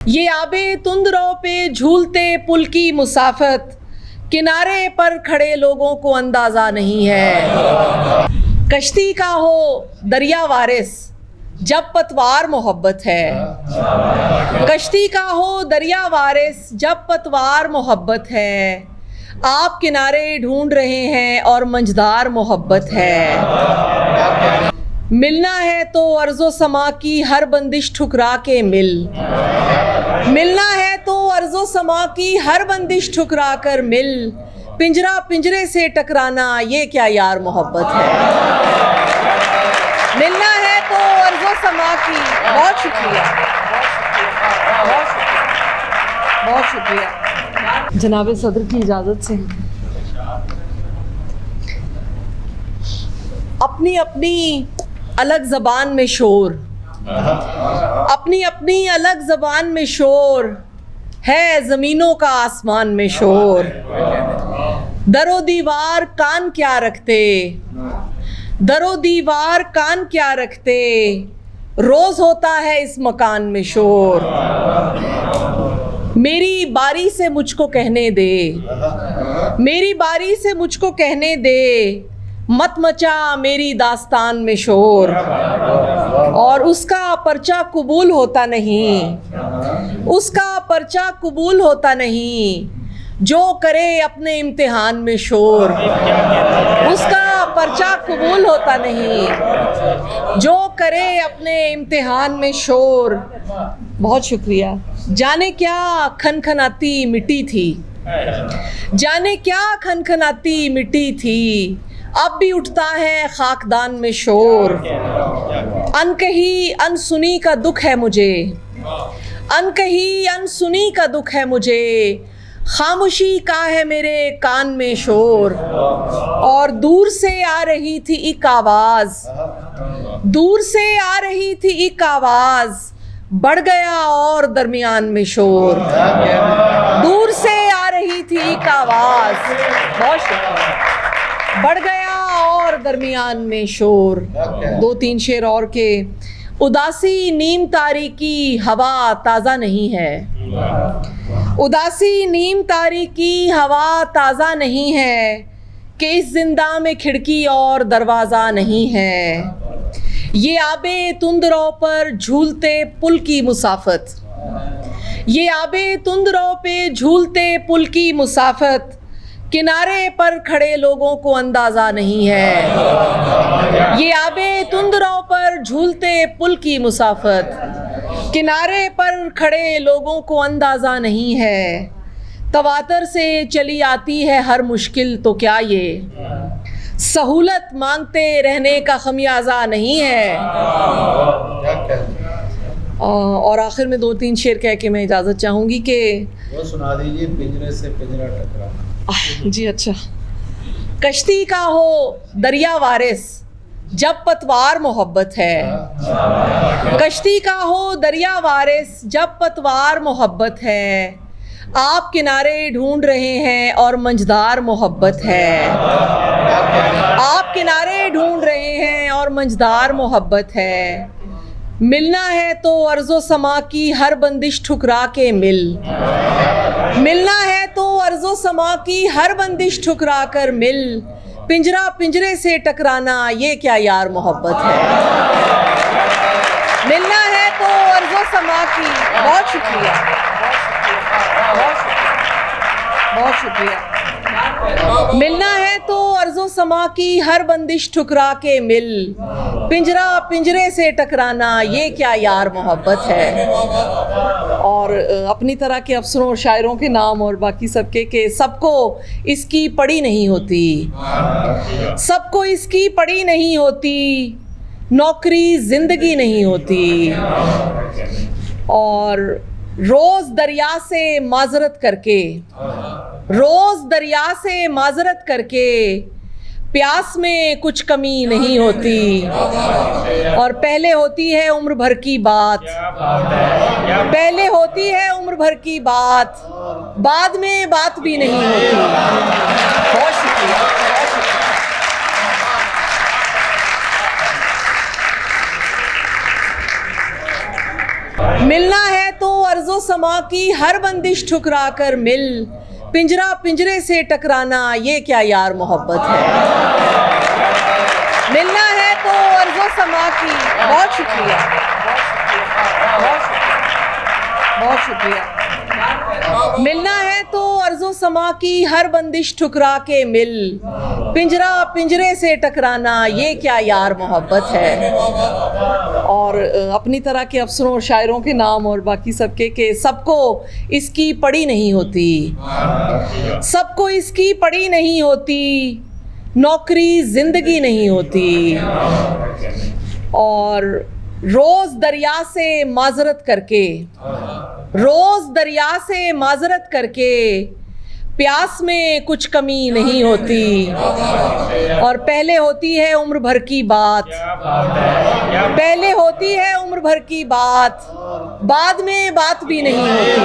ये आबे तुंदरों पे झूलते पुल की मुसाफत, किनारे पर खड़े लोगों को अंदाजा नहीं है। कश्ती का हो दरिया वारिस, जब पतवार मोहब्बत है। कश्ती का हो दरिया वारिस, जब पतवार मोहब्बत है। आप किनारे ढूंढ रहे हैं और मंझदार मोहब्बत है। मिलना है तो अर्ज़ो समा की हर बंदिश ठुकरा के मिल। मिलना है तो अर्ज़ो समा की हर बंदिश ठुकरा कर मिल। पिंजरा पिंजरे से टकराना ये क्या यार मोहब्बत है। मिलना है तो अर्ज़ो समा की। बहुत शुक्रिया, बहुत शुक्रिया। जनाब सदर की इजाज़त से अपनी अपनी अलग ज़बान में शोर, अपनी अपनी अलग ज़बान में शोर है, ज़मीनों का आसमान में शोर। दरो दीवार कान क्या रखते, दरो दीवार कान क्या रखते, रोज़ होता है इस मकान में शोर। मेरी बारी से मुझको कहने दे, मेरी बारी से मुझको कहने दे, मत मचा मेरी दास्तान में शोर। और उसका पर्चा कबूल होता नहीं, उसका पर्चा कबूल होता नहीं, जो करे अपने इम्तिहान में शोर। उसका पर्चा कबूल होता नहीं, जो करे अपने इम्तिहान में शोर। बहुत शुक्रिया। जाने क्या खनखनाती मिट्टी थी, जाने क्या खनखनाती मिट्टी थी, अब भी उठता है खाकदान में शोर। अनकही अनसुनी का दुख है मुझे, अनकही अनसुनी का दुख है मुझे, खामोशी का है मेरे कान में शोर। और दूर से आ रही थी एक आवाज़, दूर से आ रही थी एक आवाज़, बढ़ गया और दरमियान में शोर। दूर से आ रही थी एक आवाज़, बहुत शुक्रिया, बढ़ गया और दरमियान में शोर। दो तीन शेर और के। उदासी नीम तारीकी हवा ताज़ा नहीं है, उदासी नीम तारीकी हवा ताज़ा नहीं है, कि इस जिंदा में खिड़की और दरवाज़ा नहीं है। ये आबे तुंदरों पर झूलते पुल की मुसाफत, ये आबे तुंदरों पे झूलते पुल की मुसाफत, किनारे पर खड़े लोगों को अंदाजा नहीं है। ये आबे तुंदरों पर झूलते पुल की मुसाफत, किनारे पर खड़े लोगों को अंदाजा नहीं है। तवातर से चली आती है हर मुश्किल, तो क्या ये सहूलत मांगते रहने का खमियाजा नहीं है। और आखिर में दो तीन शेर कह के मैं इजाज़त चाहूँगी कि वो सुना दीजिए, पिंजरे से पिंजरा टकराना। जी अच्छा। कश्ती का हो दरिया वारिस, जब पतवार मोहब्बत है। कश्ती का हो दरिया वारिस, जब पतवार मोहब्बत है। आप किनारे ढूंढ रहे हैं और मंझदार मोहब्बत है। आप किनारे ढूंढ रहे हैं और मंझदार मोहब्बत है। मिलना है तो अर्ज़ो समा की हर बंदिश ठुकरा के मिल। मिलना है तो अर्ज़ो समा की हर बंदिश ठुकरा कर मिल। पिंजरा पिंजरे से टकराना ये क्या यार मोहब्बत है। मिलना है तो अर्ज़ो समा की। बहुत शुक्रिया, बहुत शुक्रिया। मिलना है तो अर्ज़ो समा की हर बंदिश ठुकरा के मिल। पिंजरा पिंजरे से टकराना ये क्या यार मोहब्बत है। और अपनी तरह के अफसरों और शायरों के नाम और बाकी सबके के सबको इसकी पड़ी नहीं होती, सबको इसकी पड़ी नहीं होती, नौकरी ज़िंदगी नहीं होती। और रोज़ दरिया से माजरत करके, रोज़ दरिया से माजरत करके, प्यास में कुछ कमी नहीं होती। और पहले होती है उम्र भर की बात, पहले होती है उम्र भर की बात, बाद में बात भी नहीं होती। बहुत शुक्रिया। मिलना है तो अर्ज़ो समा की हर बंदिश ठुकरा कर मिल, पिंजरा पिंजरे से टकराना ये क्या यार मोहब्बत है। मिलना है तो अर्ज़ो समा की। बहुत शुक्रिया, बहुत शुक्रिया। मिलना है तो अर्ज़ो समा की हर बंदिश ठुकरा के मिल, पिंजरा पिंजरे से टकराना ये क्या यार मोहब्बत है। और अपनी तरह के अफसरों और शायरों के नाम और बाकी सबके के सबको इसकी पड़ी नहीं होती, सबको इसकी पड़ी नहीं होती, नौकरी जिंदगी नहीं होती। और रोज़ दरिया से माजरत करके, रोज़ दरिया से माजरत करके प्यास में कुछ कमी नहीं होती। और पहले होती है उम्र भर की बात, पहले होती है उम्र भर की बात, बाद में बात भी नहीं होती।